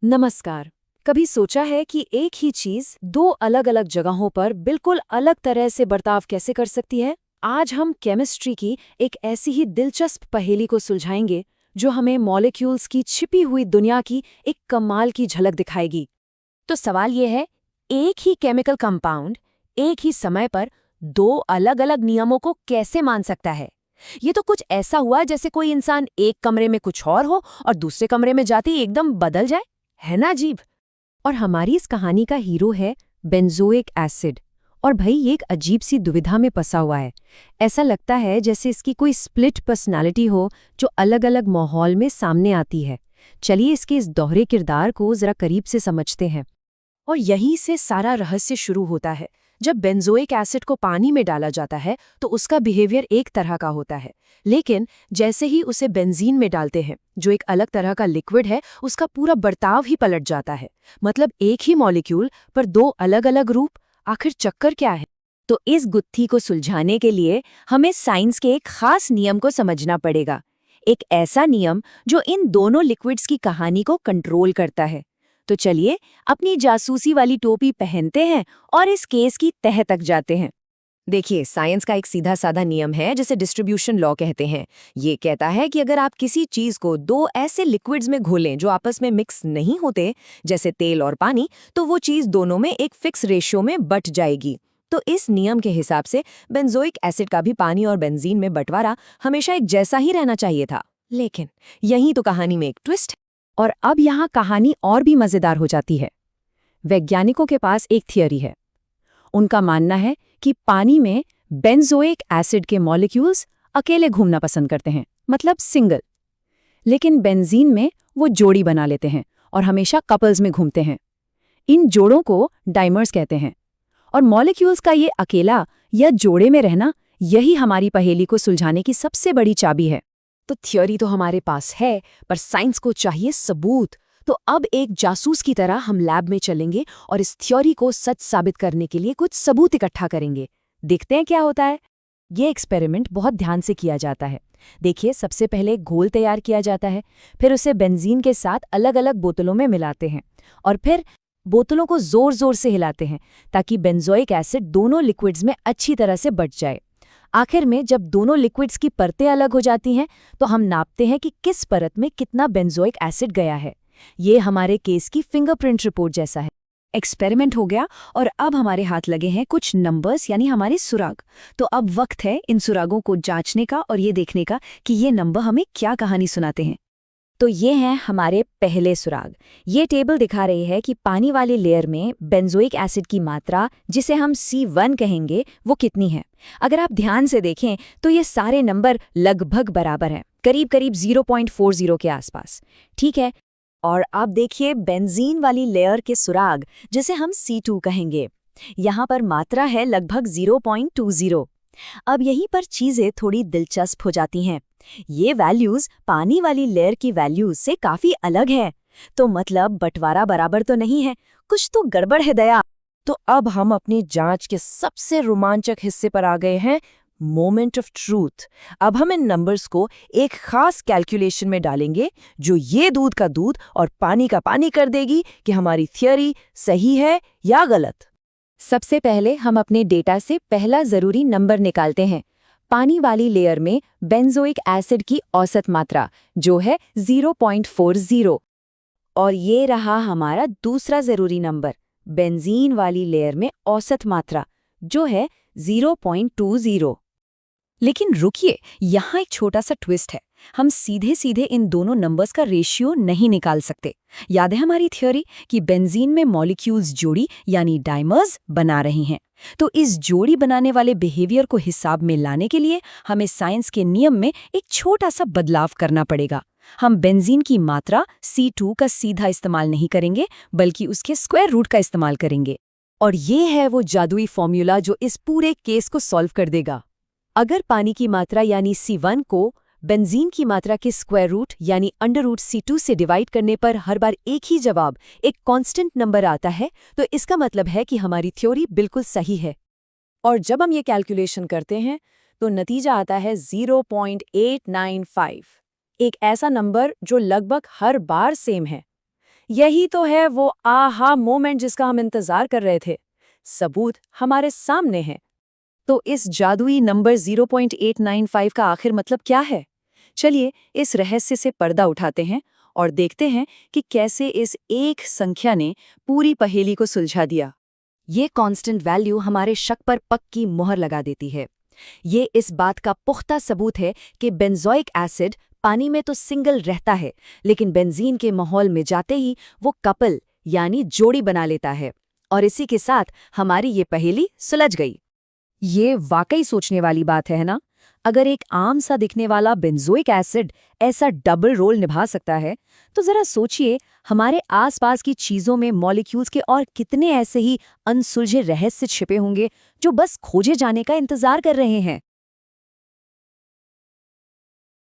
नमस्कार। कभी सोचा है कि एक ही चीज दो अलग-अलग जगहों पर बिल्कुल अलग तरह से बर्ताव कैसे कर सकती है? आज हम केमिस्ट्री की एक ऐसी ही दिलचस्प पहेली को सुलझाएंगे जो हमें मॉलिक्यूल्स की छिपी हुई दुनिया की एक कमाल की झलक दिखाएगी। तो सवाल ये है, एक ही केमिकल कंपाउंड एक ही समय पर दो अलग-अलग नियमों को कैसे मान सकता है? ये तो कुछ ऐसा हुआ जैसे कोई इंसान एक कमरे में कुछ और हो और दूसरे कमरे में जाते ही एकदम बदल जाए। है ना अजीब? और हमारी इस कहानी का हीरो है बेंजोइक एसिड। और भाई ये एक अजीब सी दुविधा में फंसा हुआ है। ऐसा लगता है जैसे इसकी कोई स्प्लिट पर्सनालिटी हो जो अलग-अलग माहौल में सामने आती है। चलिए इसके इस दोहरे किरदार को जरा करीब से समझते हैं। और यहीं से सारा रहस्य शुरू होता है। जब बेंजोइक एसिड को पानी में डाला जाता है तो उसका बिहेवियर एक तरह का होता है, लेकिन जैसे ही उसे बेंजीन में डालते हैं जो एक अलग तरह का लिक्विड है, उसका पूरा बर्ताव ही पलट जाता है। मतलब एक ही मॉलिक्यूल पर दो अलग अलग रूप। आखिर चक्कर क्या है? तो इस गुत्थी को सुलझाने के लिए हमें साइंस के एक खास नियम को समझना पड़ेगा। एक ऐसा नियम जो इन दोनों लिक्विड्स की कहानी को कंट्रोल करता है। तो चलिए अपनी जासूसी वाली टोपी पहनते हैं और इस केस की तह तक जाते हैं। देखिए, साइंस का एक सीधा साधा नियम है जिसे डिस्ट्रीब्यूशन लॉ कहते हैं। ये कहता है कि अगर आप किसी चीज को दो ऐसे लिक्विड्स में घोलें जो आपस में मिक्स नहीं होते, जैसे तेल और पानी, तो वो चीज दोनों में एक फिक्स रेशियो में बट जाएगी। तो इस नियम के हिसाब से बेंजोइक एसिड का भी पानी और बेंजीन में बंटवारा हमेशा एक जैसा ही रहना चाहिए था। लेकिन यही तो कहानी में एक ट्विस्ट। और अब यहाँ कहानी और भी मजेदार हो जाती है। वैज्ञानिकों के पास एक थियरी है। उनका मानना है कि पानी में बेंजोइक एसिड के मॉलिक्यूल्स अकेले घूमना पसंद करते हैं, मतलब सिंगल। लेकिन बेंजीन में वो जोड़ी बना लेते हैं और हमेशा कपल्स में घूमते हैं। इन जोड़ों को डाइमर्स कहते हैं। और मॉलिक्यूल्स का ये अकेला या जोड़े में रहना, यही हमारी पहेली को सुलझाने की सबसे बड़ी चाबी है। तो थ्योरी तो हमारे पास है, पर साइंस को चाहिए सबूत। तो अब एक जासूस की तरह हम लैब में चलेंगे और इस थ्योरी को सच साबित करने के लिए कुछ सबूत इकट्ठा करेंगे। देखते हैं क्या होता है। ये एक्सपेरिमेंट बहुत ध्यान से किया जाता है। देखिए, सबसे पहले घोल तैयार किया जाता है, फिर उसे बेंजीन के साथ अलग अलग बोतलों में मिलाते हैं और फिर बोतलों को जोर जोर से हिलाते हैं ताकि बेंजोइक एसिड दोनों लिक्विड्स में अच्छी तरह से बट जाए। आखिर में जब दोनों लिक्विड्स की परतें अलग हो जाती हैं तो हम नापते हैं कि किस परत में कितना बेंजोइक एसिड गया है। ये हमारे केस की फिंगरप्रिंट रिपोर्ट जैसा है। एक्सपेरिमेंट हो गया और अब हमारे हाथ लगे हैं कुछ नंबर्स, यानी हमारे सुराग। तो अब वक्त है इन सुरागों को जांचने का और ये देखने का कि ये नंबर हमें क्या कहानी सुनाते हैं। तो ये हैं हमारे पहले सुराग। ये टेबल दिखा रही है कि पानी वाली लेयर में बेंजोइक एसिड की मात्रा, जिसे हम C1 कहेंगे, वो कितनी है। अगर आप ध्यान से देखें तो ये सारे नंबर लगभग बराबर हैं, करीब करीब 0.40 के आसपास। ठीक है। और अब देखिए बेंजीन वाली लेयर के सुराग, जिसे हम C2 कहेंगे। यहाँ पर मात्रा है लगभग 0.20। अब यहीं पर चीजें थोड़ी दिलचस्प हो जाती हैं। ये वैल्यूज पानी वाली लेयर की वैल्यूज से काफी अलग है। तो मतलब बंटवारा बराबर तो नहीं है, कुछ तो गड़बड़ है दया। तो अब हम अपनी जांच के सबसे रोमांचक हिस्से पर आ गए हैं, मोमेंट ऑफ ट्रूथ। अब हम इन नंबर्स को एक खास कैलकुलेशन में डालेंगे जो ये दूध का दूध और पानी का पानी कर देगी कि हमारी थियरी सही है या गलत। सबसे पहले हम अपने डेटा से पहला जरूरी नंबर निकालते हैं। पानी वाली लेयर में बेंजोइक एसिड की औसत मात्रा, जो है 0.40। और ये रहा हमारा दूसरा जरूरी नंबर, बेंजीन वाली लेयर में औसत मात्रा, जो है 0.20। लेकिन रुकिए, यहाँ एक छोटा सा ट्विस्ट है। हम सीधे सीधे इन दोनों नंबर्स का रेशियो नहीं निकाल सकते। याद है हमारी थ्योरी कि बेंजीन में मॉलिक्यूल्स जोड़ी यानी डाइमर्स बना रही हैं। तो इस जोड़ी बनाने वाले बिहेवियर को हिसाब में लाने के लिए हमें साइंस के नियम में एक छोटा सा बदलाव करना पड़ेगा। हम बेंजीन की मात्रा C2 का सीधा इस्तेमाल नहीं करेंगे, बल्कि उसके स्क्वायर रूट का इस्तेमाल करेंगे। और ये है वो जादुई फॉर्मूला जो इस पूरे केस को सॉल्व कर देगा। अगर पानी की मात्रा यानी C1 को बेंजीन की मात्रा के स्क्वायर रूट यानी अंडर रूट C2 से डिवाइड करने पर हर बार एक ही जवाब, एक कांस्टेंट नंबर आता है, तो इसका मतलब है कि हमारी थ्योरी बिल्कुल सही है। और जब हम ये कैलकुलेशन करते हैं तो नतीजा आता है 0.895, एक ऐसा नंबर जो लगभग हर बार सेम है। यही तो है वो आहा मोमेंट जिसका हम इंतजार कर रहे थे। सबूत हमारे सामने है। तो इस जादुई नंबर 0.895 का आखिर मतलब क्या है? चलिए इस रहस्य से पर्दा उठाते हैं और देखते हैं कि कैसे इस एक संख्या ने पूरी पहेली को सुलझा दिया। ये कांस्टेंट वैल्यू हमारे शक पर पक्की मोहर लगा देती है। ये इस बात का पुख्ता सबूत है कि बेंजोइक एसिड पानी में तो सिंगल रहता है, लेकिन बेंजीन के माहौल में जाते ही वो कपल यानी जोड़ी बना लेता है। और इसी के साथ हमारी ये पहेली सुलझ गई। ये वाकई सोचने वाली बात है ना? अगर एक आम सा दिखने वाला बेंजोइक एसिड ऐसा डबल रोल निभा सकता है, तो जरा सोचिए हमारे आसपास की चीजों में मॉलिक्यूल्स के और कितने ऐसे ही अनसुलझे रहस्य छिपे होंगे जो बस खोजे जाने का इंतजार कर रहे हैं।